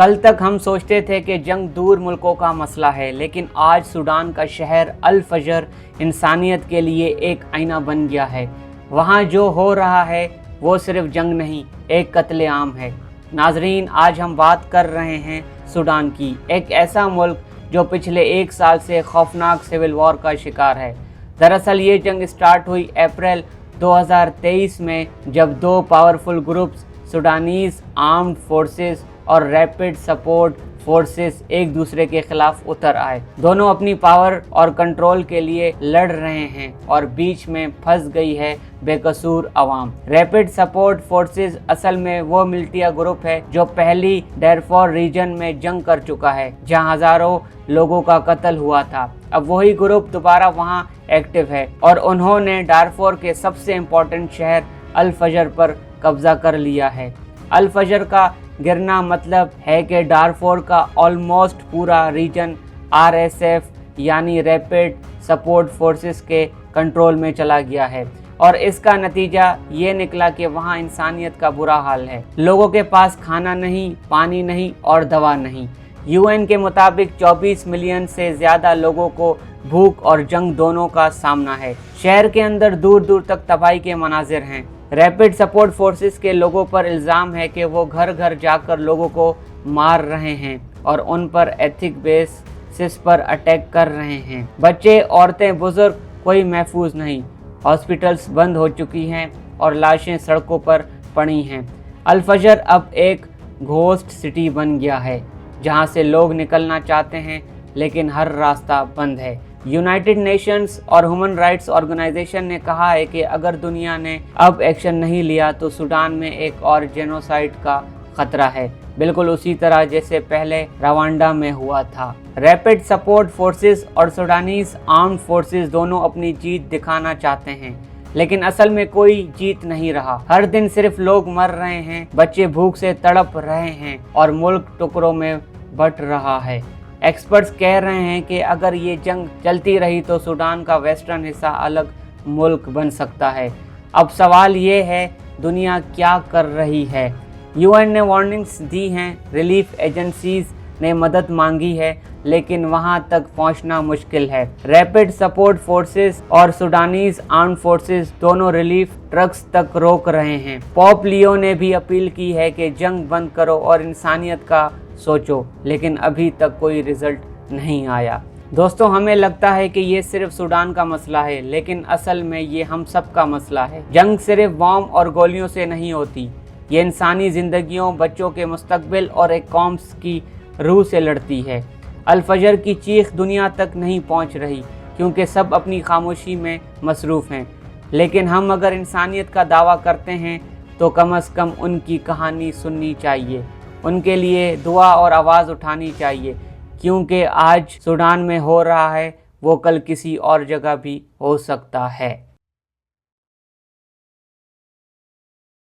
कल तक हम सोचते थे कि जंग दूर मुल्कों का मसला है, लेकिन आज सूडान का शहर अल फजर इंसानियत के लिए एक आईना बन गया है। वहाँ जो हो रहा है वो सिर्फ जंग नहीं, एक कत्ले आम है। नाजरीन, आज हम बात कर रहे हैं सूडान की, एक ऐसा मुल्क जो पिछले एक साल से खौफनाक सिविल वॉर का शिकार है। दरअसल ये जंग स्टार्ट हुई अप्रैल 2023 में, जब दो powerful groups Sudanese armed forces और रैपिड सपोर्ट फोर्सेस एक दूसरे के खिलाफ उतर आए। दोनों अपनी पावर और कंट्रोल के लिए लड़ रहे हैं और बीच में फंस गई है बेकसूर अवाम। रैपिड सपोर्ट फोर्सेस असल में वो मिलिटिया ग्रुप है जो पहली डारफोर रीजन में जंग कर चुका है, जहां हजारों लोगों का कत्ल हुआ था। अब वही ग्रुप दोबारा वहां एक्टिव है और उन्होंने डारफोर के सबसे इम्पोर्टेंट शहर अल फजर पर कब्जा कर लिया है। अल फजर का गिरना मतलब है कि डारफोर का ऑलमोस्ट पूरा रीजन आरएसएफ यानी रैपिड सपोर्ट फोर्सेस के कंट्रोल में चला गया है और इसका नतीजा ये निकला कि वहाँ इंसानियत का बुरा हाल है। लोगों के पास खाना नहीं, पानी नहीं और दवा नहीं। यूएन के मुताबिक 24 मिलियन से ज़्यादा लोगों को भूख और जंग दोनों का सामना है। शहर के अंदर दूर दूर तक तबाही के मनाजिर हैं। रैपिड सपोर्ट फोर्सेस के लोगों पर इल्ज़ाम है कि वो घर घर जाकर लोगों को मार रहे हैं और उन पर एथिक बेसिस पर अटैक कर रहे हैं। बच्चे, औरतें, बुजुर्ग कोई महफूज नहीं। हॉस्पिटल्स बंद हो चुकी हैं और लाशें सड़कों पर पड़ी हैं। अल फजर अब एक घोस्ट सिटी बन गया है, जहां से लोग निकलना चाहते हैं लेकिन हर रास्ता बंद है। यूनाइटेड नेशंस और ह्यूमन राइट्स ऑर्गेनाइजेशन ने कहा है कि अगर दुनिया ने अब एक्शन नहीं लिया तो सूडान में एक और जेनोसाइड का खतरा है, बिल्कुल उसी तरह जैसे पहले रवांडा में हुआ था। रैपिड सपोर्ट फोर्सेस और सूडानीज आर्म्ड फोर्सेस दोनों अपनी जीत दिखाना चाहते हैं, लेकिन असल में कोई जीत नहीं रहा। हर दिन सिर्फ लोग मर रहे हैं, बच्चे भूख से तड़प रहे हैं और मुल्क टुकड़ों में बंट रहा है। एक्सपर्ट्स कह रहे हैं कि अगर ये जंग चलती रही तो सूडान का वेस्टर्न हिस्सा अलग मुल्क बन सकता है। अब सवाल ये है, दुनिया क्या कर रही है? यूएन ने वार्निंग्स दी हैं, रिलीफ एजेंसीज ने मदद मांगी है, लेकिन वहां तक पहुंचना मुश्किल है। रैपिड सपोर्ट फोर्सेस और सूडानीज आर्म्ड फोर्सेस दोनों रिलीफ ट्रक्स तक रोक रहे हैं। पोप लियो ने भी अपील की है कि जंग बंद करो और इंसानियत का सोचो, लेकिन अभी तक कोई रिजल्ट नहीं आया। दोस्तों, हमें लगता है कि ये सिर्फ सूडान का मसला है, लेकिन असल में ये हम सब का मसला है। जंग सिर्फ बॉम्ब और गोलियों से नहीं होती, ये इंसानी जिंदगियों, बच्चों के मुस्तकबिल और एक कौम की रूह से लड़ती है। अल फजर की चीख दुनिया तक नहीं पहुंच रही क्योंकि सब अपनी खामोशी में मसरूफ़ हैं, लेकिन हम अगर इंसानियत का दावा करते हैं तो कम से कम उनकी कहानी सुननी चाहिए, उनके लिए दुआ और आवाज़ उठानी चाहिए, क्योंकि आज सूडान में हो रहा है वो कल किसी और जगह भी हो सकता है।